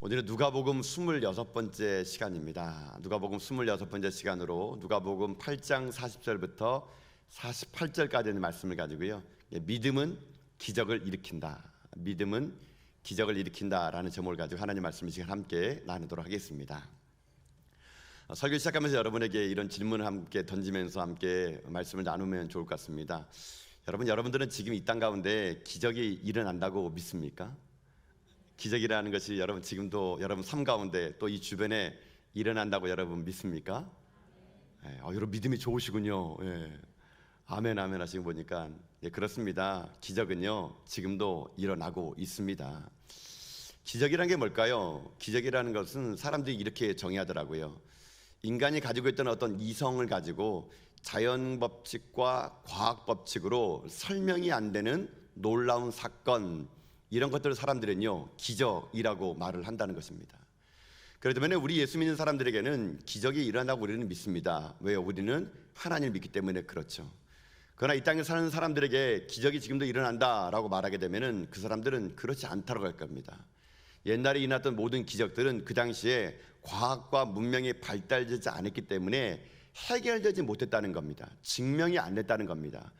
오늘은 누가복음 26번째 시간입니다. 누가복음 26번째 시간으로 누가복음 8장 40절부터 48절까지 있는 말씀을 가지고요, 믿음은 기적을 일으킨다, 믿음은 기적을 일으킨다라는 제목을 가지고 하나님 말씀을 지금 함께 나누도록 하겠습니다. 설교 시작하면서 여러분에게 이런 질문을 함께 던지면서 함께 말씀을 나누면 좋을 것 같습니다. 여러분들은 지금 이 땅 가운데 기적이 일어난다고 믿습니까? 기적이라는 것이 여러분 지금도 여러분 삶 가운데 또 이 주변에 일어난다고 여러분 믿습니까? 여러분 믿음이 좋으시군요. 아멘 아멘 하시고 보니까 그렇습니다. 기적은요 지금도 일어나고 있습니다. 기적이라는 게 뭘까요? 기적이라는 것은 사람들이 이렇게 정의하더라고요. 인간이 가지고 있던 어떤 이성을 가지고 자연 법칙과 과학 법칙으로 설명이 안 되는 놀라운 사건, 이런 것들을 사람들은요 기적이라고 말을 한다는 것입니다. 그렇기 때문에 우리 예수 믿는 사람들에게는 기적이 일어나고 우리는 믿습니다. 왜요? 우리는 하나님을 믿기 때문에 그렇죠. 그러나 이 땅에 사는 사람들에게 기적이 지금도 일어난다라고 말하게 되면은 그 사람들은 그렇지 않다고 할 겁니다. 옛날에 일어났던 모든 기적들은 그 당시에 과학과 문명이 발달되지 않았기 때문에 해결되지 못했다는 겁니다. 증명이 안 됐다는 겁니다.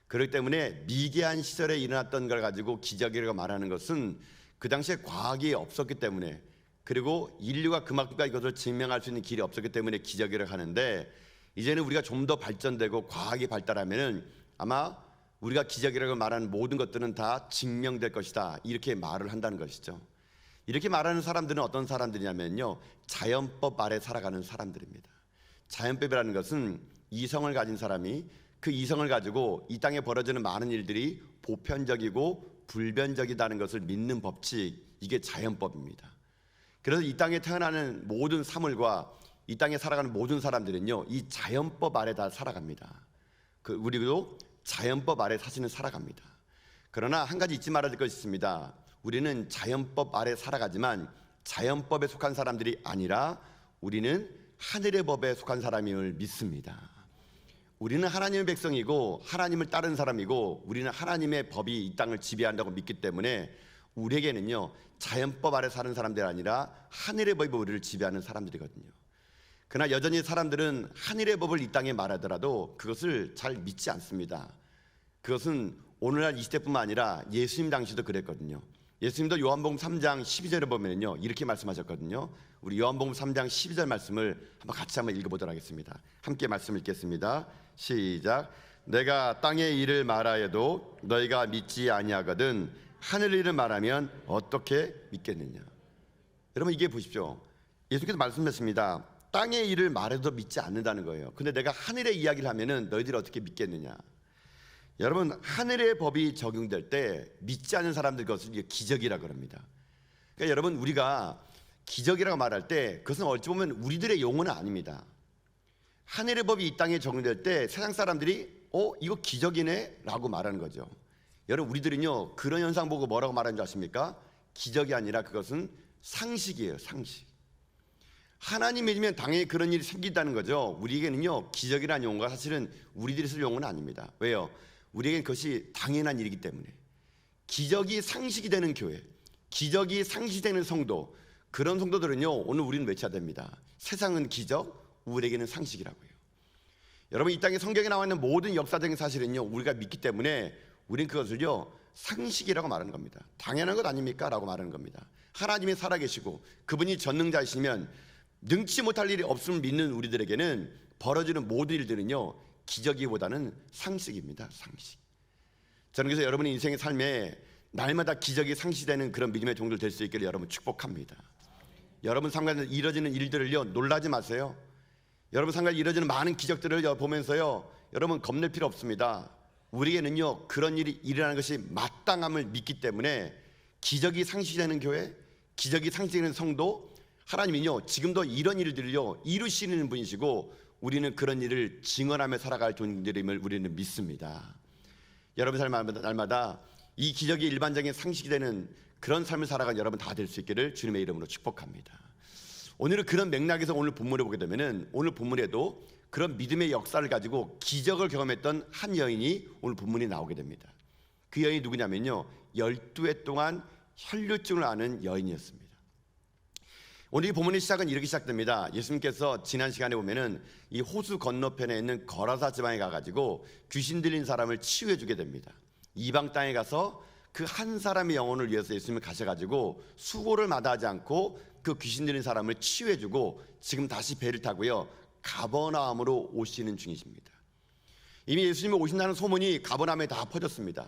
그렇기 때문에 미개한 시절에 일어났던 걸 가지고 기적이라고 말하는 것은 그 당시에 과학이 없었기 때문에, 그리고 인류가 그만큼까지 이것을 증명할 수 있는 길이 없었기 때문에 기적이라고 하는데, 이제는 우리가 좀 더 발전되고 과학이 발달하면은 아마 우리가 기적이라고 말하는 모든 것들은 다 증명될 것이다, 이렇게 말을 한다는 것이죠. 이렇게 말하는 사람들은 어떤 사람들이냐면요, 자연법 아래 살아가는 사람들입니다. 자연법이라는 것은 이성을 가진 사람이 그 이성을 가지고 이 땅에 벌어지는 많은 일들이 보편적이고 불변적이다는 것을 믿는 법칙, 이게 자연법입니다. 그래서 이 땅에 태어나는 모든 사물과 이 땅에 살아가는 모든 사람들은요 이 자연법 아래 다 살아갑니다. 우리도 자연법 아래 사실은 살아갑니다. 그러나 한 가지 잊지 말아야 될 것이 있습니다. 우리는 자연법 아래 살아가지만 자연법에 속한 사람들이 아니라 우리는 하늘의 법에 속한 사람임을 믿습니다. 우리는 하나님의 백성이고 하나님을 따른 사람이고 우리는 하나님의 법이 이 땅을 지배한다고 믿기 때문에 우리에게는요 자연법 아래 사는 사람들이 아니라 하늘의 법이 우리를 지배하는 사람들이거든요. 그러나 여전히 사람들은 하늘의 법을 이 땅에 말하더라도 그것을 잘 믿지 않습니다. 그것은 오늘날 이 시대뿐만 아니라 예수님 당시도 그랬거든요. 예수님도 요한복음 3장 12절에 보면요 이렇게 말씀하셨거든요. 우리 요한복음 3장 12절 말씀을 같이 한번 읽어보도록 하겠습니다. 함께 말씀 읽겠습니다. 시작. 내가 땅의 일을 말하여도 너희가 믿지 아니하거든 하늘 일을 말하면 어떻게 믿겠느냐. 여러분 이게 보십시오. 예수께서 말씀하셨습니다. 땅의 일을 말해도 믿지 않는다는 거예요. 근데 내가 하늘의 이야기를 하면은 너희들이 어떻게 믿겠느냐. 여러분 하늘의 법이 적용될 때 믿지 않는 사람들 것을 기적이라고 합니다. 그러니까 여러분 우리가 기적이라고 말할 때 그것은 어찌 보면 우리들의 용어는 아닙니다. 하늘의 법이 이 땅에 적용될 때 세상 사람들이 이거 기적이네 라고 말하는 거죠. 여러분 우리들은요 그런 현상 보고 뭐라고 말하는 줄 아십니까? 기적이 아니라 그것은 상식이에요. 상식. 하나님 믿으면 당연히 그런 일이 생긴다는 거죠. 우리에게는요 기적이라는 용어가 사실은 우리들이 쓸 용어는 아닙니다. 왜요? 우리에게는 그것이 당연한 일이기 때문에. 기적이 상식이 되는 교회, 기적이 상식이 되는 성도, 그런 성도들은요 오늘 우리는 외쳐야 됩니다. 세상은 기적, 우리에게는 상식이라고요. 여러분 이 땅에 성경에 나와 있는 모든 역사적인 사실은요 우리가 믿기 때문에 우리는 그것을요 상식이라고 말하는 겁니다. 당연한 것 아닙니까? 라고 말하는 겁니다. 하나님이 살아계시고 그분이 전능자이시면 능치 못할 일이 없음을 믿는 우리들에게는 벌어지는 모든 일들은요 기적이보다는 상식입니다. 상식. 저는 그래서 여러분의 인생의 삶에 날마다 기적이 상식되는 그런 믿음의 종들 될 수 있기를 여러분 축복합니다. 여러분 삶 가운데 이뤄지는 일들을요 놀라지 마세요. 여러분 삶 가운데 이뤄지는 많은 기적들을 보면서요 여러분 겁낼 필요 없습니다. 우리에게는요 그런 일이 일어나는 것이 마땅함을 믿기 때문에 기적이 상식되는 교회, 기적이 상식되는 성도, 하나님은요 지금도 이런 일들을요 이루시는 분이시고 우리는 그런 일을 증언하며 살아갈 존재임을 우리는 믿습니다. 여러분 삶 날마다 이 기적이 일반적인 상식이 되는 그런 삶을 살아가는 여러분 다 될 수 있기를 주님의 이름으로 축복합니다. 오늘은 그런 맥락에서 오늘 본문을 보게 되면은 오늘 본문에도 그런 믿음의 역사를 가지고 기적을 경험했던 한 여인이 오늘 본문에 나오게 됩니다. 그 여인이 누구냐면요 12해 동안 혈류증을 앓는 여인이었습니다. 오늘 이 본문의 시작은 이렇게 시작됩니다. 예수님께서 지난 시간에 보면은 이 호수 건너편에 있는 거라사 지방에 가가지고 귀신 들린 사람을 치유해 주게 됩니다. 이방 땅에 가서 그 한 사람의 영혼을 위해서 예수님이 가셔가지고 수고를 마다하지 않고 그 귀신 들린 사람을 치유해 주고 지금 다시 배를 타고요 가버나움으로 오시는 중이십니다. 이미 예수님이 오신다는 소문이 가버나움에 다 퍼졌습니다.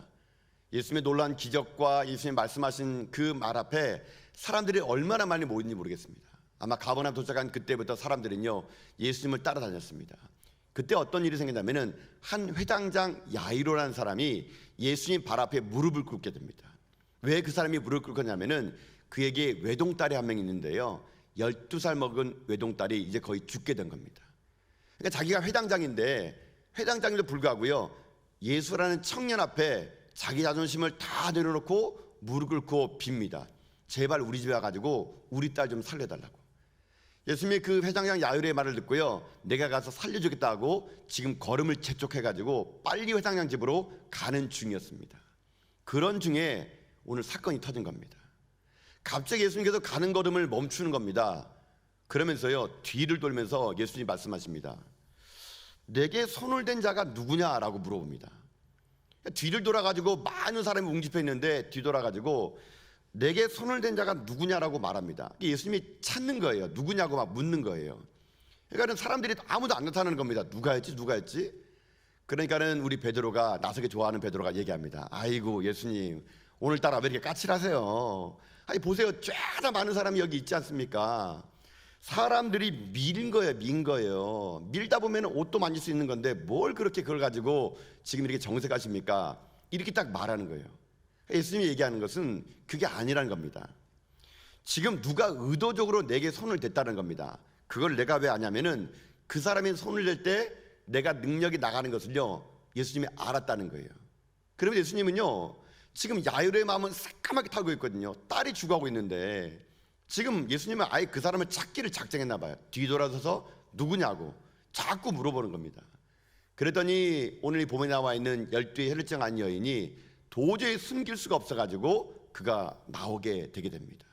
예수님의 놀라운 기적과 예수님 말씀하신 그 말 앞에 사람들이 얼마나 많이 모였는지 모르겠습니다. 아마 가버나움 도착한 그때부터 사람들은요 예수님을 따라다녔습니다. 그때 어떤 일이 생겼냐면은 한 회당장 야이로라는 사람이 예수님 발 앞에 무릎을 꿇게 됩니다. 왜 그 사람이 무릎을 꿇었냐면은 그에게 외동딸이 한 명 있는데요 12살 먹은 외동딸이 이제 거의 죽게 된 겁니다. 그러니까 자기가 회당장인데 회당장에도 불구하고요 예수라는 청년 앞에 자기 자존심을 다 내려놓고 무릎 꿇고 빕니다. 제발 우리 집에 와가지고 우리 딸 좀 살려달라고. 예수님이 그 회당장 야이로의 말을 듣고요 내가 가서 살려주겠다 하고 지금 걸음을 재촉해가지고 빨리 회당장 집으로 가는 중이었습니다. 그런 중에 오늘 사건이 터진 겁니다. 갑자기 예수님께서 가는 걸음을 멈추는 겁니다. 그러면서요 뒤를 돌면서 예수님이 말씀하십니다. 내게 손을 댄 자가 누구냐라고 물어봅니다. 뒤를 돌아가지고 많은 사람이 웅집해 있는데 뒤돌아가지고 내게 손을 댄 자가 누구냐라고 말합니다. 예수님이 찾는 거예요. 누구냐고 막 묻는 거예요. 그러니까 사람들이 아무도 안 나타나는 겁니다. 누가 했지? 그러니까는 우리 베드로가 나서게 좋아하는 베드로가 얘기합니다. 아이고 예수님 오늘따라 왜 이렇게 까칠하세요? 아니 보세요. 죄다 많은 사람이 여기 있지 않습니까? 사람들이 밀 거예요. 밀다 보면 옷도 만질 수 있는 건데 뭘 그렇게 그걸 가지고 지금 이렇게 정색하십니까? 이렇게 딱 말하는 거예요. 예수님이 얘기하는 것은 그게 아니라는 겁니다. 지금 누가 의도적으로 내게 손을 댔다는 겁니다. 그걸 내가 왜 아냐면은 그 사람이 손을 댈 때 내가 능력이 나가는 것을요 예수님이 알았다는 거예요. 그러면 예수님은요 지금 야이로의 마음은 새까맣게 타고 있거든요. 딸이 죽어가고 있는데 지금 예수님은 아예 그 사람을 찾기를 작정했나 봐요. 뒤돌아서서 누구냐고 자꾸 물어보는 겁니다. 그랬더니 오늘 이 본문에 나와 있는 12의 혈루증 안 여인이 도저히 숨길 수가 없어가지고 그가 나오게 되게 됩니다.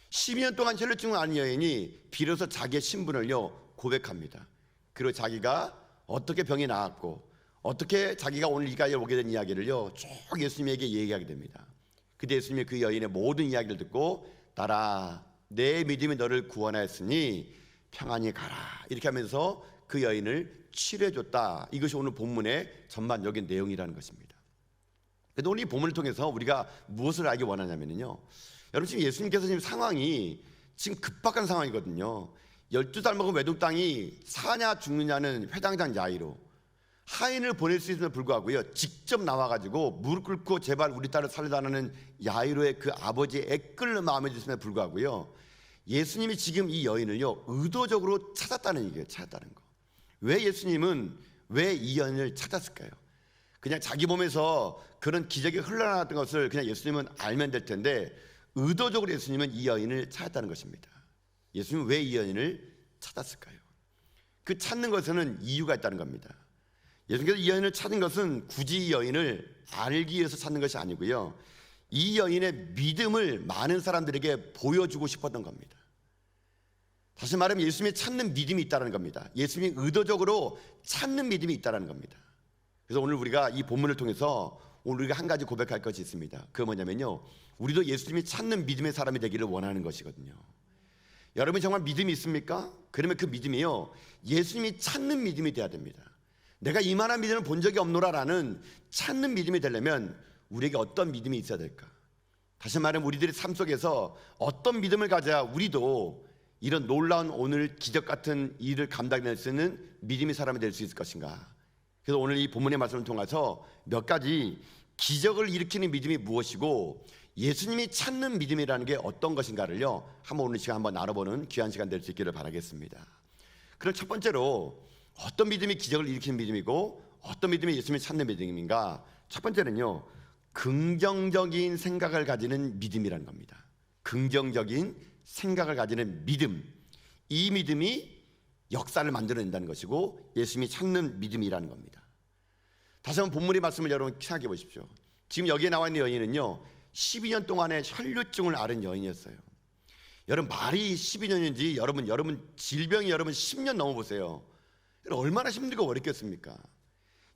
12년 동안 혈루증 안 여인이 비로소 자기의 신분을요 고백합니다. 그리고 자기가 어떻게 병이 나았고 어떻게 자기가 오늘 이 가에 오게 된 이야기를요 쭉 예수님에게 얘기하게 됩니다. 그때 예수님이 그 여인의 모든 이야기를 듣고 따라 내 믿음이 너를 구원하였으니 평안히 가라 이렇게 하면서 그 여인을 치료해줬다. 이것이 오늘 본문의 전반적인 내용이라는 것입니다. 그런데 오늘 이 본문을 통해서 우리가 무엇을 알기 원하냐면요 여러분 지금 예수님께서 지금 상황이 지금 급박한 상황이거든요. 12살 먹은 외동땅이 사냐 죽느냐는 회당장 야이로 하인을 보낼 수 있음에도 불구하고요 직접 나와가지고 무릎 꿇고 제발 우리 딸을 살려달라는 야이로의 그 아버지의 애끓는 마음에 있음에도 불구하고요 예수님이 지금 이 여인을요 의도적으로 찾았다는 얘기예요. 찾았다는 거. 왜 예수님은 왜 이 여인을 찾았을까요? 그냥 자기 몸에서 그런 기적이 흘러나왔던 것을 그냥 예수님은 알면 될 텐데 의도적으로 예수님은 이 여인을 찾았다는 것입니다. 예수님은 왜 이 여인을 찾았을까요? 그 찾는 것에는 이유가 있다는 겁니다. 예수님께서 이 여인을 찾은 것은 굳이 이 여인을 알기 위해서 찾는 것이 아니고요 이 여인의 믿음을 많은 사람들에게 보여주고 싶었던 겁니다. 다시 말하면 예수님이 찾는 믿음이 있다는 겁니다. 예수님이 의도적으로 찾는 믿음이 있다는 겁니다. 그래서 오늘 우리가 이 본문을 통해서 오늘 우리가 한 가지 고백할 것이 있습니다. 그게 뭐냐면요 우리도 예수님이 찾는 믿음의 사람이 되기를 원하는 것이거든요. 여러분 정말 믿음이 있습니까? 그러면 그 믿음이요 예수님이 찾는 믿음이 돼야 됩니다. 내가 이만한 믿음을 본 적이 없노라라는 찾는 믿음이 되려면 우리에게 어떤 믿음이 있어야 될까? 다시 말하면 우리들의 삶 속에서 어떤 믿음을 가져야 우리도 이런 놀라운 오늘 기적 같은 일을 감당할 수 있는 믿음의 사람이 될 수 있을 것인가? 그래서 오늘 이 본문의 말씀을 통해서 몇 가지 기적을 일으키는 믿음이 무엇이고 예수님이 찾는 믿음이라는 게 어떤 것인가를요 한번 오늘 시간 한번 알아보는 귀한 시간 될 수 있기를 바라겠습니다. 그럼 첫 번째로 어떤 믿음이 기적을 일으키는 믿음이고 어떤 믿음이 예수님이 찾는 믿음인가? 첫 번째는요 긍정적인 생각을 가지는 믿음이라는 겁니다. 긍정적인 생각을 가지는 믿음, 이 믿음이 역사를 만들어낸다는 것이고 예수님이 찾는 믿음이라는 겁니다. 다시 한번 본문의 말씀을 여러분 생각해 보십시오. 지금 여기에 나와 있는 여인은요 12년 동안의 혈루증을 앓은 여인이었어요. 여러분 말이 12년인지 여러분 질병이 여러분 10년 넘어보세요. 얼마나 힘들고 어렵겠습니까?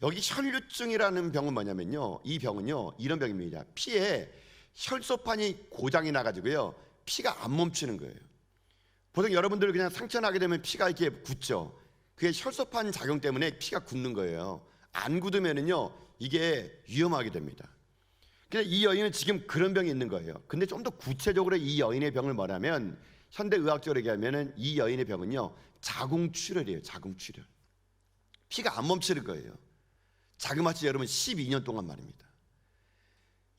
여기 혈류증이라는 병은 뭐냐면요, 이 병은요 이런 병입니다. 피에 혈소판이 고장이 나가지고요 피가 안 멈추는 거예요. 보통 여러분들 그냥 상처 나게 되면 피가 이렇게 굳죠. 그게 혈소판 작용 때문에 피가 굳는 거예요. 안 굳으면은요 이게 위험하게 됩니다. 근데 이 여인은 지금 그런 병이 있는 거예요. 근데 좀 더 구체적으로 이 여인의 병을 뭐냐면, 현대 의학적으로 얘기하면은 이 여인의 병은요 자궁출혈이에요. 자궁출혈. 피가 안 멈추는 거예요. 자그마치 여러분 12년 동안 말입니다.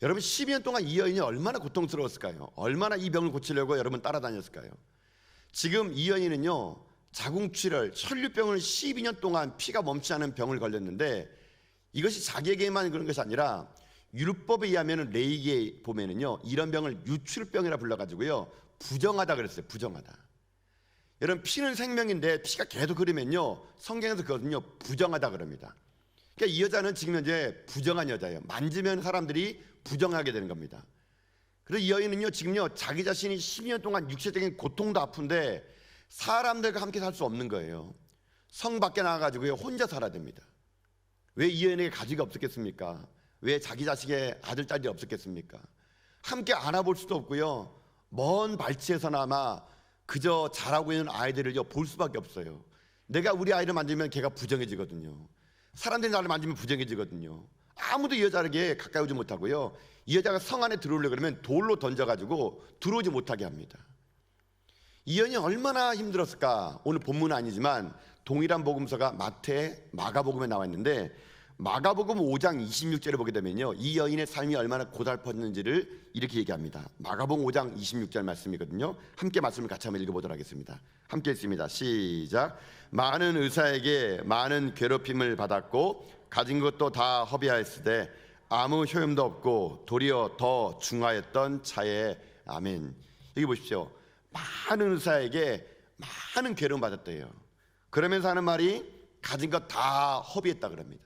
여러분 12년 동안 이 여인이 얼마나 고통스러웠을까요? 얼마나 이 병을 고치려고 여러분 따라다녔을까요? 지금 이 여인은요 자궁출혈, 혈류병을 12년 동안 피가 멈추지 않은 병을 걸렸는데, 이것이 자기에게만 그런 것이 아니라 율법에 의하면 레위기에 보면은요 이런 병을 유출병이라 불러가지고요 부정하다 그랬어요. 부정하다. 여러분 피는 생명인데 피가 계속 흐르면요 성경에서 그거는요 부정하다 그럽니다. 그러니까 이 여자는 지금 현재 부정한 여자예요. 만지면 사람들이 부정하게 되는 겁니다. 그래서 이 여인은요 지금요 자기 자신이 12년 동안 육체적인 고통도 아픈데 사람들과 함께 살 수 없는 거예요. 성 밖에 나가가지고요 혼자 살아야 됩니다. 왜 이 여인에게 가지가 없었겠습니까? 왜 자기 자식의 아들 딸이 없었겠습니까? 함께 안아볼 수도 없고요 먼 발치에서나마 그저 자라고 있는 아이들을 볼 수밖에 없어요. 내가 우리 아이를 만지면 걔가 부정해지거든요. 사람들이 나를 만지면 부정해지거든요. 아무도 이 여자에게 가까이 오지 못하고요 이 여자가 성 안에 들어오려고 그러면 돌로 던져가지고 들어오지 못하게 합니다. 이 여인이 얼마나 힘들었을까? 오늘 본문은 아니지만 동일한 복음서가 마태, 마가복음에 나와 있는데, 마가복음 5장 26절에 보게 되면요 이 여인의 삶이 얼마나 고달팠는지를 이렇게 얘기합니다. 마가복음 5장 26절 말씀이거든요. 함께 말씀을 같이 한번 읽어보도록 하겠습니다. 함께 읽습니다. 시작. 많은 의사에게 많은 괴롭힘을 받았고 가진 것도 다 허비하였으되 아무 효용도 없고 도리어 더 중하였던 차에. 아멘. 여기 보십시오. 많은 의사에게 많은 괴로움 받았대요. 그러면서 하는 말이 가진 것 다 허비했다 그럽니다.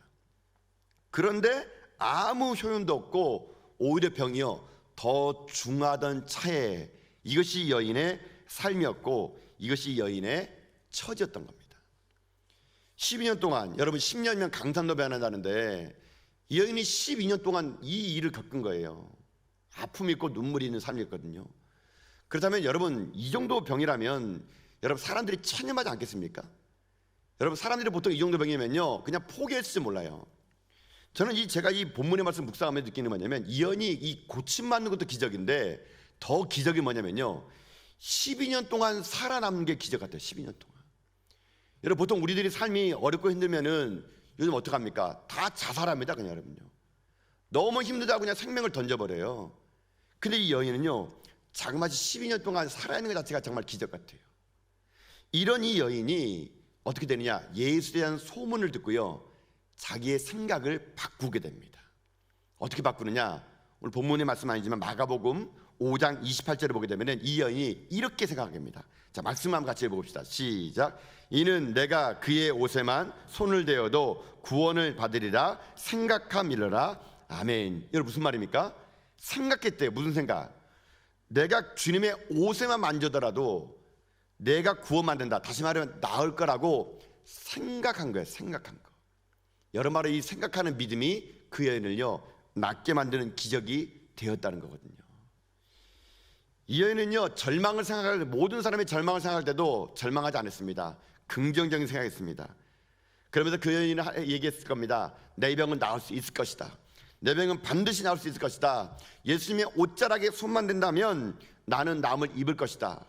그런데 아무 효용도 없고 오히려 병이요 더 중하던 차에. 이것이 여인의 삶이었고 이것이 여인의 처지였던 겁니다. 12년 동안, 여러분 10년이면 강산도 변한다는데 이 여인이 12년 동안 이 일을 겪은 거예요. 아픔이 있고 눈물이 있는 삶이었거든요. 그렇다면 여러분 이 정도 병이라면 여러분 사람들이 체념하지 않겠습니까? 여러분 사람들이 보통 이 정도 병이면요 그냥 포기했을지 몰라요. 저는 제가 이 본문의 말씀 묵상하면서 느끼는 뭐냐면, 이 여인이 이 고침받는 것도 기적인데 더 기적이 뭐냐면요 12년 동안 살아남는 게 기적 같아요. 12년 동안. 여러분 보통 우리들이 삶이 어렵고 힘들면은 요즘 어떡합니까? 다 자살합니다. 그냥 여러분요 너무 힘들다고 그냥 생명을 던져버려요. 근데 이 여인은요 자그마치 12년 동안 살아있는 것 자체가 정말 기적 같아요. 이런 이 여인이 어떻게 되느냐, 예수에 대한 소문을 듣고요 자기의 생각을 바꾸게 됩니다. 어떻게 바꾸느냐, 오늘 본문의 말씀 아니지만 마가복음 5장 28절을 보게 되면 이 여인이 이렇게 생각합니다. 자, 말씀 한번 같이 해봅시다. 시작. 이는 내가 그의 옷에만 손을 대어도 구원을 받으리라 생각함이러라. 아멘. 여러분 무슨 말입니까? 생각했대요. 무슨 생각? 내가 주님의 옷에만 만져더라도 내가 구원받는다, 다시 말하면 나을 거라고 생각한 거예요. 생각한 거. 여러 말로 이 생각하는 믿음이 그 여인을요 낫게 만드는 기적이 되었다는 거거든요. 이 여인은요 절망을 생각할 때, 모든 사람이 절망을 생각할 때도 절망하지 않았습니다. 긍정적인 생각했습니다. 그러면서 그 여인은 얘기했을 겁니다. 내 병은 나을 수 있을 것이다. 내 병은 반드시 나을 수 있을 것이다. 예수님의 옷자락에 손만 댄다면 나는 남을 입을 것이다.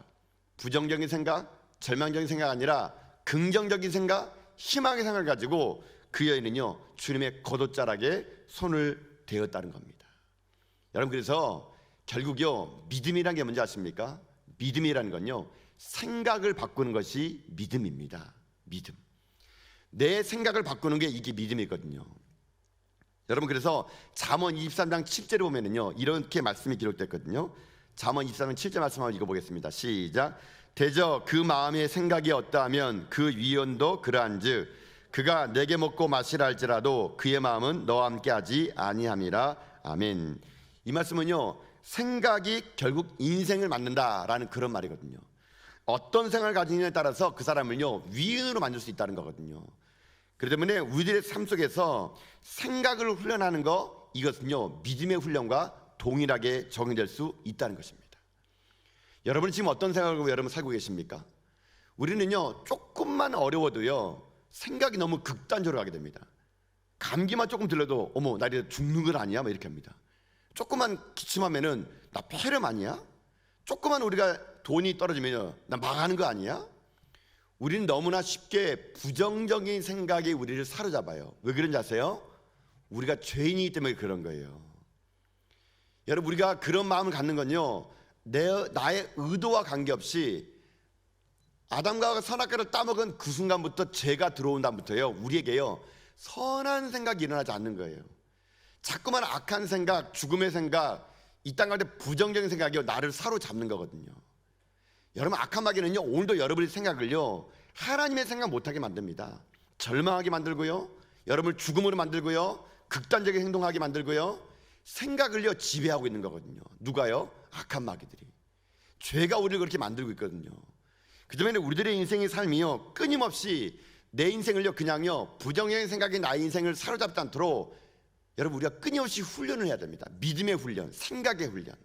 부정적인 생각, 절망적인 생각 아니라 긍정적인 생각, 희망의 생각을 가지고 그 여인은요 주님의 겉옷자락에 손을 대었다는 겁니다. 여러분 그래서 결국요 믿음이라는 게 뭔지 아십니까? 믿음이라는 건요 생각을 바꾸는 것이 믿음입니다. 믿음. 내 생각을 바꾸는 게 이게 믿음이거든요. 여러분 그래서 잠언 23장 7절에 보면은요 이렇게 말씀이 기록됐거든요. 잠언 23장 7절 말씀 한번 읽어보겠습니다. 시작. 대저 그 마음의 생각이 어떠하면 그 위언도 그러한즉 그가 내게 먹고 마시라 할지라도 그의 마음은 너와 함께하지 아니함이라. 아멘. 이 말씀은요 생각이 결국 인생을 만든다라는 그런 말이거든요. 어떤 생각을 가지느냐에 따라서 그 사람을요 위인으로 만들 수 있다는 거거든요. 그렇기 때문에 우리들의 삶 속에서 생각을 훈련하는 거, 이것은요 믿음의 훈련과 동일하게 적용될 수 있다는 것입니다. 여러분은 지금 어떤 생각을 하고 여러분 살고 계십니까? 우리는요 조금만 어려워도요 생각이 너무 극단적으로 가게 됩니다. 감기만 조금 들려도 어머 나 이제 죽는 건 아니야? 막 이렇게 합니다. 조금만 기침하면은 나 폐렴 아니야? 조금만 우리가 돈이 떨어지면요 나 망하는 거 아니야? 우리는 너무나 쉽게 부정적인 생각이 우리를 사로잡아요. 왜 그런지 아세요? 우리가 죄인이기 때문에 그런 거예요. 여러분, 우리가 그런 마음을 갖는 건요 나의 의도와 관계없이 아담과 선악과를 따먹은 그 순간부터 죄가 들어온 다음부터요 우리에게요 선한 생각이 일어나지 않는 거예요. 자꾸만 악한 생각, 죽음의 생각, 이 땅 가운데 부정적인 생각이요 나를 사로잡는 거거든요. 여러분, 악한 마귀는요 오늘도 여러분의 생각을요 하나님의 생각 못하게 만듭니다. 절망하게 만들고요, 여러분을 죽음으로 만들고요, 극단적인 행동하게 만들고요, 생각을요 지배하고 있는 거거든요. 누가요? 악한 마귀들이. 죄가 우리를 그렇게 만들고 있거든요. 그 때문에 우리들의 인생의 삶이요 끊임없이 내 인생을요 그냥요 부정적인 생각이 나의 인생을 사로잡지 않도록 여러분 우리가 끊임없이 훈련을 해야 됩니다. 믿음의 훈련, 생각의 훈련.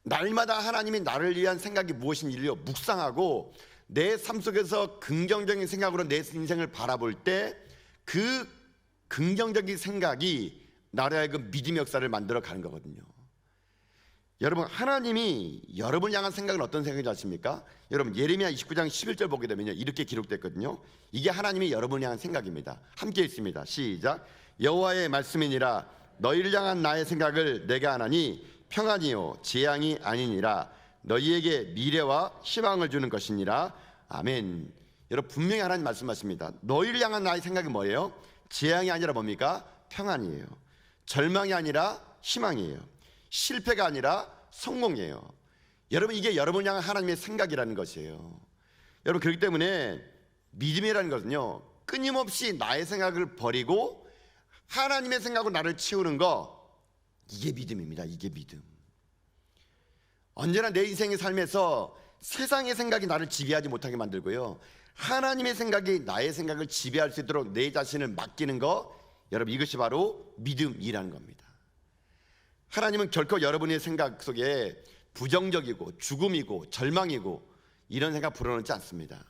날마다 하나님이 나를 위한 생각이 무엇인지를 묵상하고 내 삶 속에서 긍정적인 생각으로 내 인생을 바라볼 때 그 긍정적인 생각이 나를 하여금 믿음의 역사를 만들어 가는 거거든요. 여러분, 하나님이 여러분을 향한 생각은 어떤 생각인지 아십니까? 여러분, 예레미야 29장 11절 보게 되면요 이렇게 기록됐거든요. 이게 하나님이 여러분을 향한 생각입니다. 함께 읽습니다. 시작. 여호와의 말씀이니라. 너희를 향한 나의 생각을 내가 하나니 평안이요 재앙이 아니니라. 너희에게 미래와 희망을 주는 것이니라. 아멘. 여러분, 분명히 하나님 말씀하십니다. 너희를 향한 나의 생각이 뭐예요? 재앙이 아니라 뭡니까? 평안이에요. 절망이 아니라 희망이에요. 실패가 아니라 성공이에요. 여러분, 이게 여러분을 향한 하나님의 생각이라는 것이에요. 여러분, 그렇기 때문에 믿음이라는 것은요 끊임없이 나의 생각을 버리고 하나님의 생각으로 나를 채우는 거, 이게 믿음입니다. 이게 믿음. 언제나 내 인생의 삶에서 세상의 생각이 나를 지배하지 못하게 만들고요, 하나님의 생각이 나의 생각을 지배할 수 있도록 내 자신을 맡기는 거, 여러분 이것이 바로 믿음이라는 겁니다. 하나님은 결코 여러분의 생각 속에 부정적이고 죽음이고 절망이고 이런 생각 불어넣지 않습니다.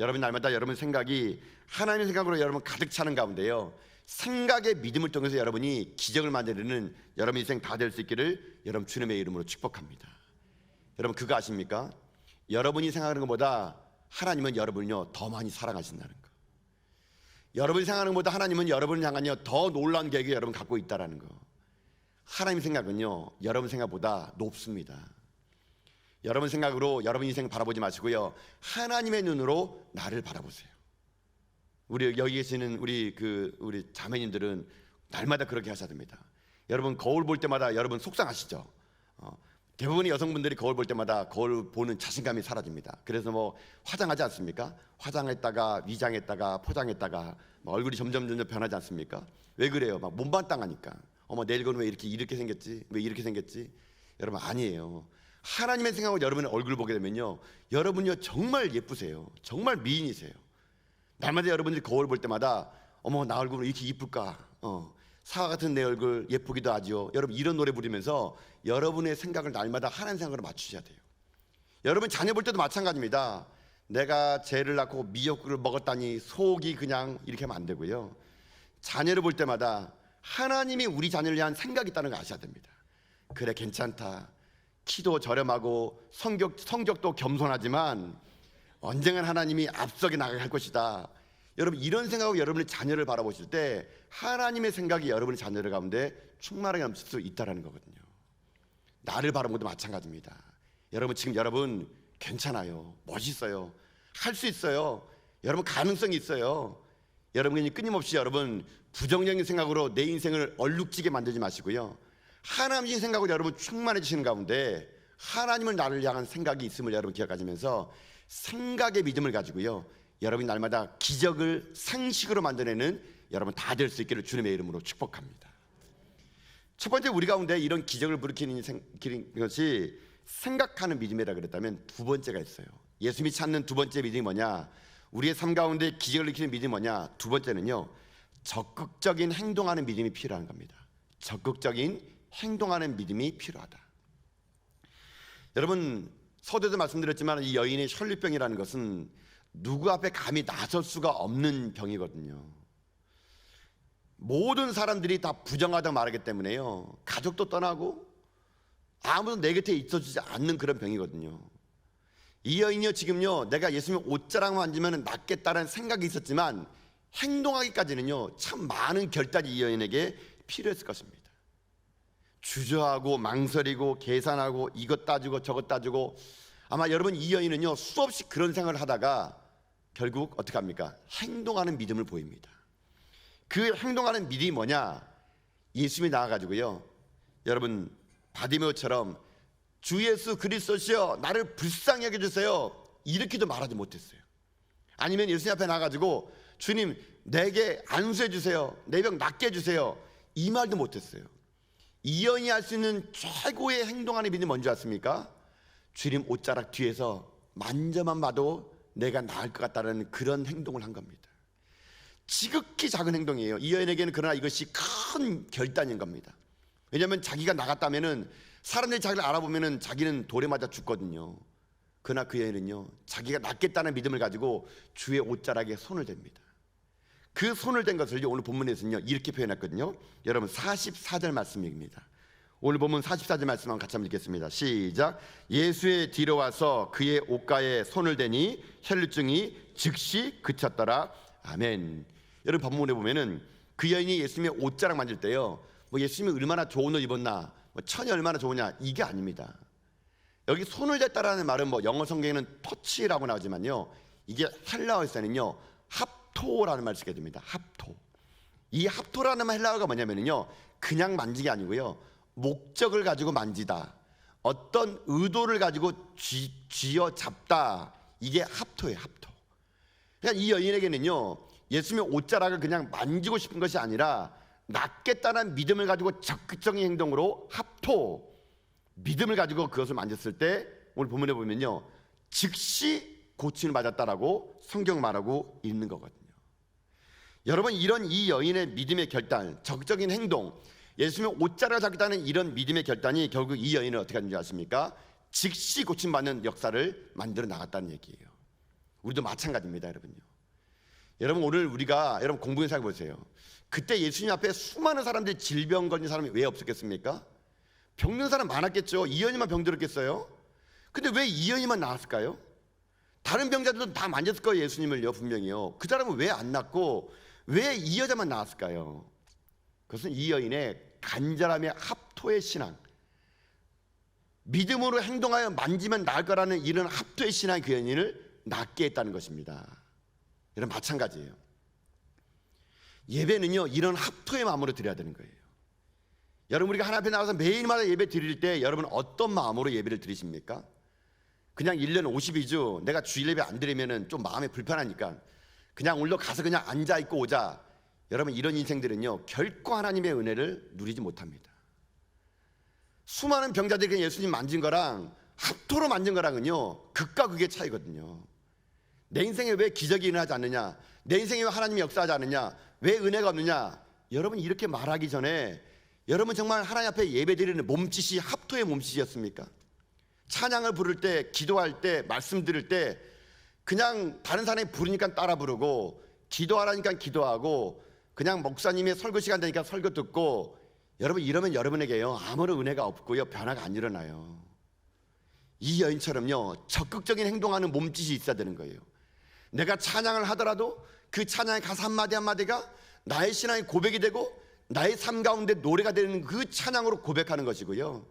여러분, 날마다 여러분 생각이 하나님의 생각으로 여러분 가득 차는 가운데요 생각의 믿음을 통해서 여러분이 기적을 만드는 여러분 인생 다 될 수 있기를 여러분 주님의 이름으로 축복합니다. 여러분, 그거 아십니까? 여러분이 생각하는 것보다 하나님은 여러분을요 더 많이 사랑하신다는 거. 여러분이 생각하는 것보다 하나님은 여러분을 향하여 더 놀라운 계획을 여러분 갖고 있다는 거. 하나님의 생각은요 여러분 생각보다 높습니다. 여러분 생각으로 여러분 인생 바라보지 마시고요 하나님의 눈으로 나를 바라보세요. 우리 여기 계시는 우리 자매님들은 날마다 그렇게 하셔야 됩니다. 여러분, 거울 볼 때마다 여러분 속상하시죠? 대부분의 여성분들이 거울 볼 때마다 거울 보는 자신감이 사라집니다. 그래서 뭐 화장하지 않습니까? 화장했다가 위장했다가 포장했다가 얼굴이 점점 변하지 않습니까? 왜 그래요? 막 몸반땅하니까. 어머, 내 얼굴은 왜 이렇게 생겼지? 왜 이렇게 생겼지? 여러분, 아니에요. 하나님의 생각으로 여러분의 얼굴을 보게 되면요 여러분요 정말 예쁘세요. 정말 미인이세요. 날마다 여러분들이 거울 볼 때마다 어머, 나 얼굴은 이렇게 이쁠까? 사과 같은 내 얼굴 예쁘기도 하죠. 여러분, 이런 노래 부르면서 여러분의 생각을 날마다 하나님 생각으로 맞추셔야 돼요. 여러분, 자녀 볼 때도 마찬가지입니다. 내가 쟤를 낳고 미역국을 먹었다니 속이 그냥 이렇게 하면 안 되고요. 자녀를 볼 때마다 하나님이 우리 자녀를 위한 생각이 있다는 걸 아셔야 됩니다. 그래, 괜찮다. 키도 저렴하고 성격도 겸손하지만 언젠간 하나님이 앞서게 나갈 것이다. 여러분, 이런 생각으로 여러분의 자녀를 바라보실 때 하나님의 생각이 여러분의 자녀들 가운데 충만하게 넘칠 수 있다는 거거든요. 나를 바라보는 것도 마찬가지입니다. 여러분, 지금 여러분 괜찮아요. 멋있어요. 할 수 있어요. 여러분, 가능성이 있어요. 여러분이 끊임없이 여러분 부정적인 생각으로 내 인생을 얼룩지게 만들지 마시고요, 하나님의 생각으로 여러분 충만해지시는 가운데 하나님을 나를 향한 생각이 있음을 여러분 기억하시면서 생각의 믿음을 가지고요 여러분이 날마다 기적을 상식으로 만들어내는 여러분 다 될 수 있기를 주님의 이름으로 축복합니다. 첫 번째 우리 가운데 이런 기적을 일으키는 것이 생각하는 믿음이라 그랬다면 두 번째가 있어요. 예수님이 찾는 두 번째 믿음이 뭐냐? 우리의 삶 가운데 기적을 일으키는 믿음이 뭐냐? 두 번째는요, 적극적인 행동하는 믿음이 필요한 겁니다. 적극적인 행동하는 믿음이 필요하다. 여러분, 서두에도 말씀드렸지만 이 여인의 혈류병이라는 것은 누구 앞에 감히 나설 수가 없는 병이거든요. 모든 사람들이 다 부정하다고 말하기 때문에요, 가족도 떠나고 아무도 내 곁에 있어주지 않는 그런 병이거든요. 이 여인이요, 지금요, 내가 예수님 옷자락 만지면 낫겠다는 생각이 있었지만 행동하기까지는요, 참 많은 결단이 이 여인에게 필요했을 것입니다. 주저하고 망설이고 계산하고 이것 따지고 저것 따지고, 아마 여러분 이 여인은요, 수없이 그런 생각을 하다가 결국 어떻게 합니까? 행동하는 믿음을 보입니다. 그 행동하는 믿음이 뭐냐? 예수님이 나와가지고요, 여러분 바디메오처럼 주 예수 그리스도시여 나를 불쌍히 여겨주세요, 이렇게도 말하지 못했어요. 아니면 예수님 앞에 나가지고 주님 내게 안수해 주세요, 내 병 낫게 해주세요, 이 말도 못했어요. 이 여인이 할 수 있는 최고의 행동하는 믿음이 뭔지 아십니까? 주님 옷자락 뒤에서 만져만 봐도 내가 나을 것 같다는 그런 행동을 한 겁니다. 지극히 작은 행동이에요. 이 여인에게는 그러나 이것이 큰 결단인 겁니다. 왜냐하면 자기가 나갔다면은 사람들이 자기를 알아보면은 자기는 돌에 맞아 죽거든요. 그러나 그 여인은요, 자기가 낫겠다는 믿음을 가지고 주의 옷자락에 손을 댑니다. 그 손을 댄 것을 오늘 본문에서는요, 이렇게 표현했거든요. 여러분 44절 말씀입니다. 오늘 본문 44절 말씀 한번 같이 한번 읽겠습니다. 시작. 예수의 뒤로 와서 그의 옷가에 손을 대니 혈류증이 즉시 그쳤더라. 아멘. 여러분 본문에 보면은 그 여인이 예수님의 옷자락 만질 때요, 뭐 예수님이 얼마나 좋은 옷 입었나, 뭐 천이 얼마나 좋으냐, 이게 아닙니다. 여기 손을 댔다라는 말은 뭐 영어 성경에는 터치라고 나오지만요, 이게 헬라어에서는요 합토라는 말을 쓰게 됩니다. 합토. 이 합토라는 헬라어가 뭐냐면요, 그냥 만지기 아니고요, 목적을 가지고 만지다, 어떤 의도를 가지고 쥐어 잡다, 이게 합토예요. 합토. 그러니까 이 여인에게는요, 예수님의 옷자락을 그냥 만지고 싶은 것이 아니라 낫겠다는 믿음을 가지고 적극적인 행동으로 합토, 믿음을 가지고 그것을 만졌을 때 오늘 본문에 보면요, 즉시 고침을 맞았다라고 성경 말하고 있는 거거든요. 여러분, 이런 이 여인의 믿음의 결단, 적극적인 행동, 예수님의 옷자락을 잡겠다는 이런 믿음의 결단이 결국 이 여인을 어떻게 하는지 아십니까? 즉시 고침받는 역사를 만들어 나갔다는 얘기예요. 우리도 마찬가지입니다, 여러분요. 여러분 오늘 우리가 여러분 공부해 생각해 보세요. 그때 예수님 앞에 수많은 사람들이 질병 걸린 사람이 왜 없었겠습니까? 병든 사람 많았겠죠. 이 여인만 병들었겠어요? 근데 왜 이 여인만 나았을까요? 다른 병자들도 다 만졌을 거예요, 예수님을요, 분명히요. 그 사람은 왜 안 낫고 왜 이 여자만 나았을까요? 그것은 이 여인의 간절함의 합토의 신앙, 믿음으로 행동하여 만지면 나을 거라는 이런 합토의 신앙이 그 여인을 낫게 했다는 것입니다. 여러분 마찬가지예요. 예배는요, 이런 합토의 마음으로 드려야 되는 거예요. 여러분 우리가 하나님 앞에 나와서 매일마다 예배 드릴 때 여러분 어떤 마음으로 예배를 드리십니까? 그냥 1년 50이주 내가 주일 예배 안 드리면은 좀 마음이 불편하니까 그냥 오늘도 가서 그냥 앉아 있고 오자. 여러분 이런 인생들은요, 결코 하나님의 은혜를 누리지 못합니다. 수많은 병자들이 그냥 예수님 만진 거랑 합토로 만진 거랑은요, 극과 극의 차이거든요. 내 인생에 왜 기적이 일어나지 않느냐, 내 인생에 왜 하나님이 역사하지 않느냐, 왜 은혜가 없느냐. 여러분 이렇게 말하기 전에 여러분 정말 하나님 앞에 예배드리는 몸짓이 합토의 몸짓이었습니까? 찬양을 부를 때, 기도할 때, 말씀 들을 때 그냥 다른 사람이 부르니까 따라 부르고, 기도하라니까 기도하고, 그냥 목사님의 설교 시간 되니까 설교 듣고, 여러분 이러면 여러분에게요 아무런 은혜가 없고요, 변화가 안 일어나요. 이 여인처럼요, 적극적인 행동하는 몸짓이 있어야 되는 거예요. 내가 찬양을 하더라도 그 찬양의 가사 한마디 한마디가 나의 신앙의 고백이 되고 나의 삶 가운데 노래가 되는 그 찬양으로 고백하는 것이고요,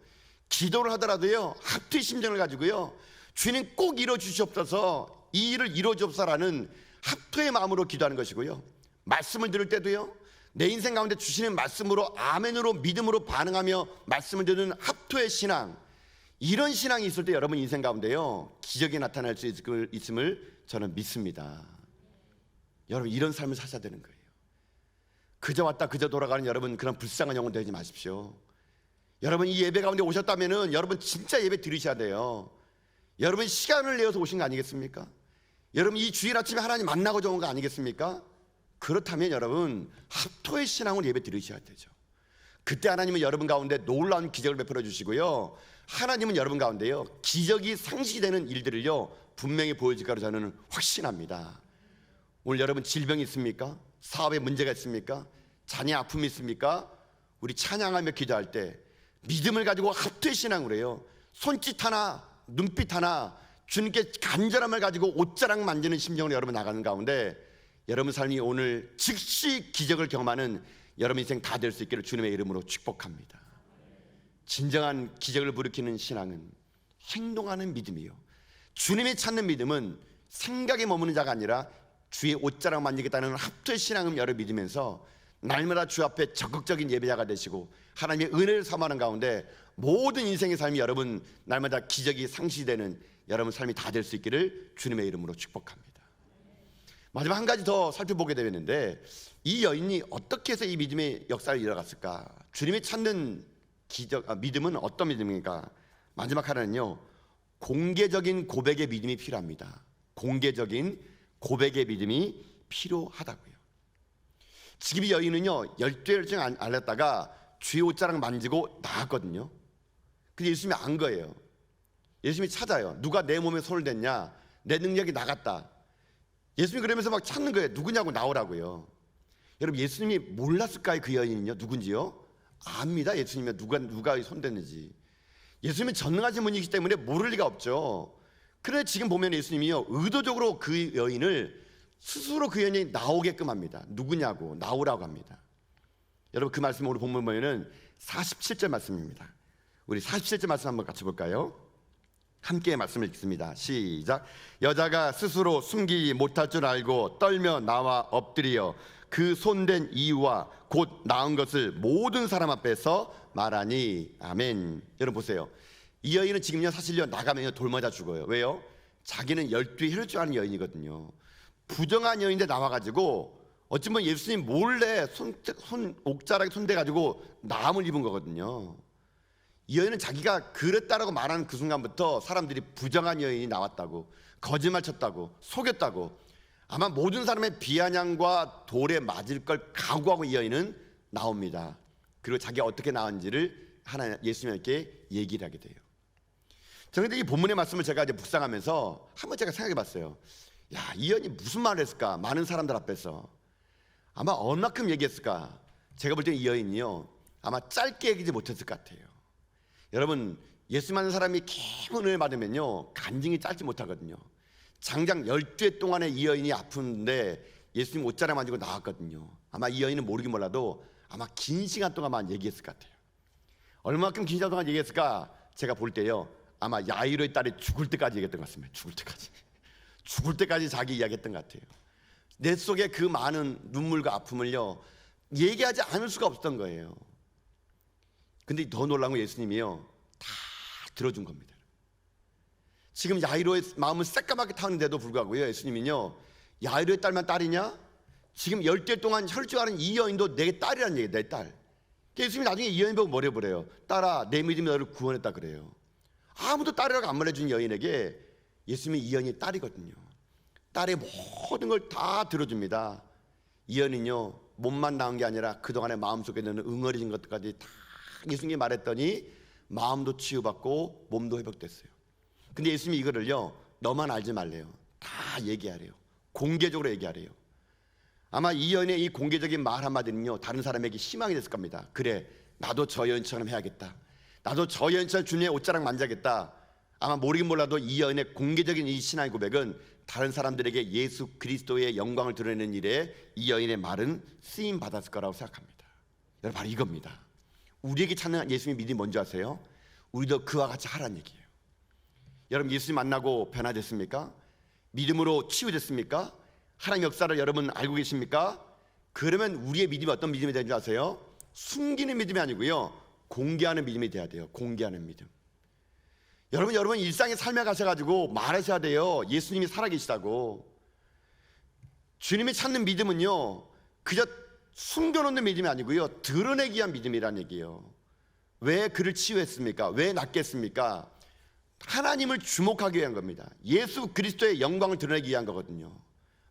기도를 하더라도요 합투의 심정을 가지고요, 주님 꼭 이루어 주시옵소서, 이 일을 이루어 주옵소서라는 합투의 마음으로 기도하는 것이고요, 말씀을 들을 때도요 내 인생 가운데 주시는 말씀으로 아멘으로 믿음으로 반응하며 말씀을 듣는 합투의 신앙, 이런 신앙이 있을 때 여러분 인생 가운데요 기적이 나타날 수 있음을 저는 믿습니다. 여러분 이런 삶을 사셔야 되는 거예요. 그저 왔다 그저 돌아가는 여러분 그런 불쌍한 영혼 되지 마십시오. 여러분 이 예배 가운데 오셨다면은 여러분 진짜 예배 드리셔야 돼요. 여러분 시간을 내어서 오신 거 아니겠습니까? 여러분 이 주일 아침에 하나님 만나고자 온 거 아니겠습니까? 그렇다면 여러분 합토의 신앙으로 예배 드리셔야 되죠. 그때 하나님은 여러분 가운데 놀라운 기적을 베풀어 주시고요, 하나님은 여러분 가운데요 기적이 상시되는 일들을요 분명히 보여줄 거로 저는 확신합니다. 오늘 여러분 질병이 있습니까? 사업에 문제가 있습니까? 자녀 아픔이 있습니까? 우리 찬양하며 기도할 때 믿음을 가지고 합토의 신앙으로 해요. 손짓 하나 눈빛 하나 주님께 간절함을 가지고 옷자락 만지는 심정으로 여러분 나가는 가운데 여러분 삶이 오늘 즉시 기적을 경험하는 여러분 인생 다 될 수 있기를 주님의 이름으로 축복합니다. 진정한 기적을 불이키는 신앙은 행동하는 믿음이요, 주님이 찾는 믿음은 생각에 머무는 자가 아니라 주의 옷자락 만지겠다는 합토의 신앙을 여러분 믿으면서 날마다 주 앞에 적극적인 예배자가 되시고 하나님의 은혜를 삼하는 가운데 모든 인생의 삶이 여러분 날마다 기적이 상시되는 여러분 삶이 다 될 수 있기를 주님의 이름으로 축복합니다. 마지막 한 가지 더 살펴보게 되었는데, 이 여인이 어떻게 해서 이 믿음의 역사를 이뤄갔을까? 주님이 찾는 믿음은 어떤 믿음입니까? 마지막 하나는요, 공개적인 고백의 믿음이 필요합니다. 공개적인 고백의 믿음이 필요하다고요. 지금 이 여인은요 12회를 알렸다가 주의 옷자락 만지고 나왔거든요. 근데 예수님이 안 거예요. 예수님이 찾아요. 누가 내 몸에 손을 댔냐? 내 능력이 나갔다. 예수님이 그러면서 막 찾는 거예요. 누구냐고 나오라고요. 여러분 예수님이 몰랐을까요? 그 여인은요 누군지요? 압니다. 예수님이 누가 손댔는지. 예수님은 전능하신 분이기 때문에 모를 리가 없죠. 그런데 지금 보면 예수님이요 의도적으로 그 여인을 스스로 그 여인이 나오게끔 합니다. 누구냐고 나오라고 합니다. 여러분 그 말씀 오늘 본문 보면은 47절 말씀입니다. 우리 47절 말씀 한번 같이 볼까요? 함께 말씀을 읽습니다. 시작. 여자가 스스로 숨기지 못할 줄 알고 떨며 나와 엎드려 그 손댄 이유와 곧 나은 것을 모든 사람 앞에서 말하니. 아멘. 여러분 보세요. 이 여인은 지금요 사실요 나가면 돌맞아 죽어요. 왜요? 자기는 12회 혈주하는 여인이거든요. 부정한 여인인데 나와가지고 어찌 보면 예수님 몰래 옥자락에 손대가지고 나음을 입은 거거든요. 이 여인은 자기가 그랬다라고 말하는 그 순간부터 사람들이 부정한 여인이 나왔다고, 거짓말 쳤다고, 속였다고, 아마 모든 사람의 비아냥과 돌에 맞을 걸 각오하고 이 여인은 나옵니다. 그리고 자기가 어떻게 나왔는지를 예수님께 얘기를 하게 돼요. 저는 이 본문의 말씀을 제가 이제 묵상하면서 한번 제가 생각해 봤어요. 야, 이 여인이 무슨 말을 했을까? 많은 사람들 앞에서 아마 얼마큼 얘기했을까? 제가 볼 때 이 여인이요 아마 짧게 얘기하지 못했을 것 같아요. 여러분 예수 믿는 사람이 깊은 은혜를 받으면요 간증이 짧지 못하거든요. 장장 12회 동안에 이 여인이 아픈데 예수님 옷자락 만지고 나왔거든요. 아마 이 여인은 모르긴 몰라도 아마 긴 시간 동안만 얘기했을 것 같아요. 얼마만큼 긴 시간 동안 얘기했을까? 제가 볼 때요 아마 야이로의 딸이 죽을 때까지 얘기했던 것 같습니다. 죽을 때까지 자기 이야기했던 것 같아요. 내 속에 그 많은 눈물과 아픔을요 얘기하지 않을 수가 없었던 거예요. 근데 더 놀라운 건 예수님이요 다 들어준 겁니다. 지금 야이로의 마음은 새까맣게 타는데도 불구하고요 예수님은요 야이로의 딸만 딸이냐? 지금 10대 동안 혈주하는 이 여인도 내 딸이라는 얘기예요. 내 딸. 예수님이 나중에 이 여인 보고 뭐래 보래요? 딸아 내 믿음이 너를 구원했다 그래요. 아무도 딸이라고 안 말해준 여인에게 예수님이 이 여인이 딸이거든요. 딸의 모든 걸 다 들어줍니다. 이 여인은요 몸만 나은 게 아니라 그동안에 마음속에 있는 응어리진 것까지 다 예수님이 말했더니 마음도 치유받고 몸도 회복됐어요. 근데 예수님이 이거를요 너만 알지 말래요. 다 얘기하래요. 공개적으로 얘기하래요. 아마 이 여인의 이 공개적인 말 한마디는요 다른 사람에게 희망이 됐을 겁니다. 그래 나도 저 여인처럼 해야겠다. 나도 저 여인처럼 주님의 옷자락 만져야겠다. 아마 모르긴 몰라도 이 여인의 공개적인 이 신앙의 고백은 다른 사람들에게 예수 그리스도의 영광을 드러내는 일에 이 여인의 말은 쓰임 받았을 거라고 생각합니다. 여러분 바로 이겁니다. 우리에게 찾는 예수님의 믿음이 뭔지 아세요? 우리도 그와 같이 하라는 얘기예요. 여러분 예수님 만나고 변화됐습니까? 믿음으로 치유됐습니까? 하나님 역사를 여러분 알고 계십니까? 그러면 우리의 믿음이 어떤 믿음이 되는 줄 아세요? 숨기는 믿음이 아니고요 공개하는 믿음이 돼야 돼요. 공개하는 믿음. 여러분 일상의 삶에 가셔가지고 말하셔야 돼요. 예수님이 살아계시다고. 주님이 찾는 믿음은요 그저 숨겨놓는 믿음이 아니고요 드러내기 위한 믿음이라는 얘기예요. 왜 그를 치유했습니까? 왜 낫게 했습니까? 하나님을 주목하기 위한 겁니다. 예수 그리스도의 영광을 드러내기 위한 거거든요.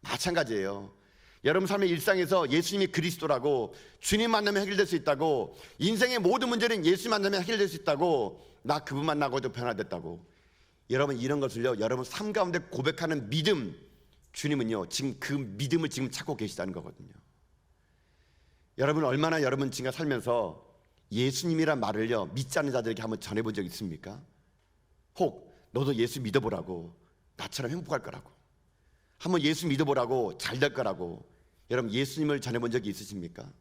마찬가지예요. 여러분 삶의 일상에서 예수님이 그리스도라고, 주님 만나면 해결될 수 있다고, 인생의 모든 문제는 예수 만나면 해결될 수 있다고, 나 그분 만나고도 변화됐다고, 여러분 이런 것을요, 여러분 삶 가운데 고백하는 믿음, 주님은요 지금 그 믿음을 지금 찾고 계시다는 거거든요. 여러분 얼마나 여러분 지금 살면서 예수님이란 말을요 믿지 않는 자들에게 한번 전해본 적 있습니까? 혹 너도 예수 믿어보라고, 나처럼 행복할 거라고, 한번 예수 믿어보라고 잘 될 거라고, 여러분 예수님을 전해본 적이 있으십니까?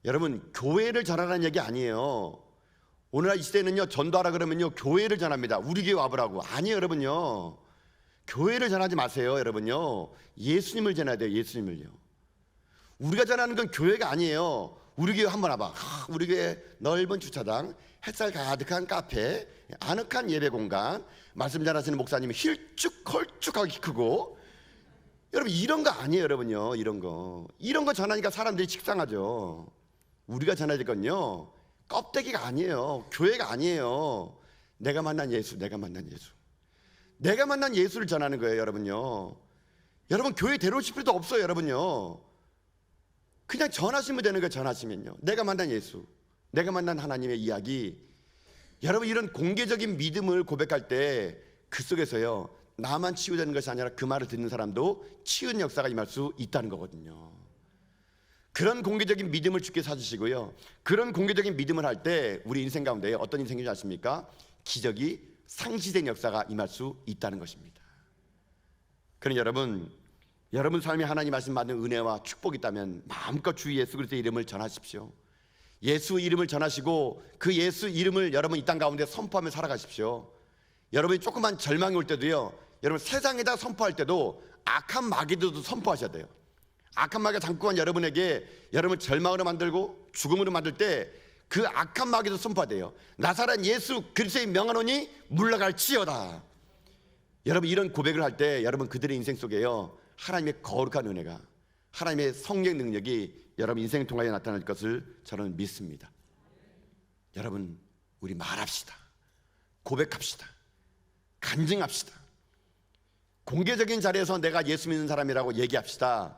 여러분 교회를 전하라는 얘기 아니에요. 오늘날 이 시대는요 전도하라 그러면요 교회를 전합니다. 우리 교회 와보라고. 아니에요 여러분요, 교회를 전하지 마세요. 여러분요 예수님을 전해야 돼요. 예수님을요. 우리가 전하는 건 교회가 아니에요. 우리 교회 한번 와봐. 우리 교회 넓은 주차장, 햇살 가득한 카페, 아늑한 예배 공간, 말씀 전하시는 목사님이 힐쭉헐쭉하게 크고, 여러분 이런 거 아니에요. 여러분요 이런 거 전하니까 사람들이 식상하죠. 우리가 전해야 될 건요 껍데기가 아니에요. 교회가 아니에요. 내가 만난 예수, 내가 만난 예수, 내가 만난 예수를 전하는 거예요. 여러분요, 여러분 교회 데려오실 필요도 없어요. 여러분요 그냥 전하시면 되는 거예요. 전하시면요 내가 만난 예수, 내가 만난 하나님의 이야기. 여러분 이런 공개적인 믿음을 고백할 때 그 속에서요 나만 치유되는 것이 아니라 그 말을 듣는 사람도 치유의 역사가 임할 수 있다는 거거든요. 그런 공개적인 믿음을 주께 사주시고요, 그런 공개적인 믿음을 할 때 우리 인생 가운데 어떤 인생인지 아십니까? 기적이 상시된 역사가 임할 수 있다는 것입니다. 그러니 여러분 삶에 하나님 말씀 받는 은혜와 축복이 있다면 마음껏 주 예수 그리스도의 이름을 전하십시오. 예수 이름을 전하시고 그 예수 이름을 여러분 이 땅 가운데 선포하며 살아가십시오. 여러분이 조그만 절망이 올 때도요, 여러분 세상에다 선포할 때도 악한 마귀들도 선포하셔야 돼요. 악한 마귀가 잠깐 여러분에게 여러분을 절망으로 만들고 죽음으로 만들 때 그 악한 마귀도 선포하대요. 나사렛 예수 그리스도의 명하노니 물러갈지어다. 여러분 이런 고백을 할 때 여러분 그들의 인생 속에요 하나님의 거룩한 은혜가, 하나님의 성령 능력이 여러분 인생을 통하여 나타날 것을 저는 믿습니다. 여러분 우리 말합시다. 고백합시다. 간증합시다. 공개적인 자리에서 내가 예수 믿는 사람이라고 얘기합시다.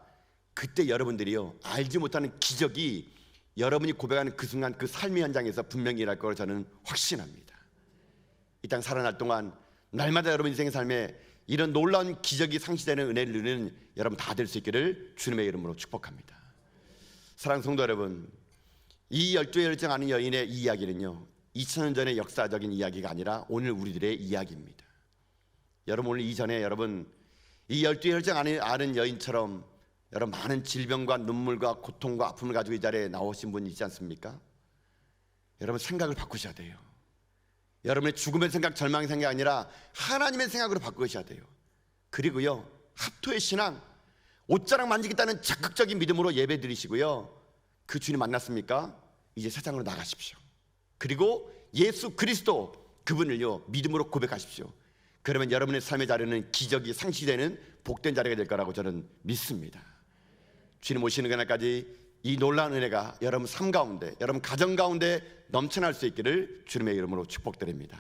그때 여러분들이요 알지 못하는 기적이 여러분이 고백하는 그 순간 그 삶의 현장에서 분명히 일할 거로 저는 확신합니다. 이 땅 살아날 동안 날마다 여러분 인생의 삶에 이런 놀라운 기적이 상시되는 은혜를 누리는 여러분 다 될 수 있기를 주님의 이름으로 축복합니다. 사랑하는 성도 여러분, 이 12의 혈증 아는 여인의 이 이야기는요 2000년 전의 역사적인 이야기가 아니라 오늘 우리들의 이야기입니다. 여러분 오늘 이전에 여러분 이 12의 혈증 아는 여인처럼 여러분 많은 질병과 눈물과 고통과 아픔을 가지고 이 자리에 나오신 분이 있지 않습니까? 여러분 생각을 바꾸셔야 돼요. 여러분의 죽음의 생각, 절망의 생각이 아니라 하나님의 생각으로 바꾸셔야 돼요. 그리고요 합토의 신앙, 옷자락 만지겠다는 적극적인 믿음으로 예배 드리시고요, 그 주님 만났습니까? 이제 세상으로 나가십시오. 그리고 예수 그리스도 그분을요 믿음으로 고백하십시오. 그러면 여러분의 삶의 자리는 기적이 상시되는 복된 자리가 될 거라고 저는 믿습니다. 주님 오시는 그날까지 이 놀라운 은혜가 여러분 삶 가운데, 여러분 가정 가운데 넘쳐날 수 있기를 주님의 이름으로 축복드립니다.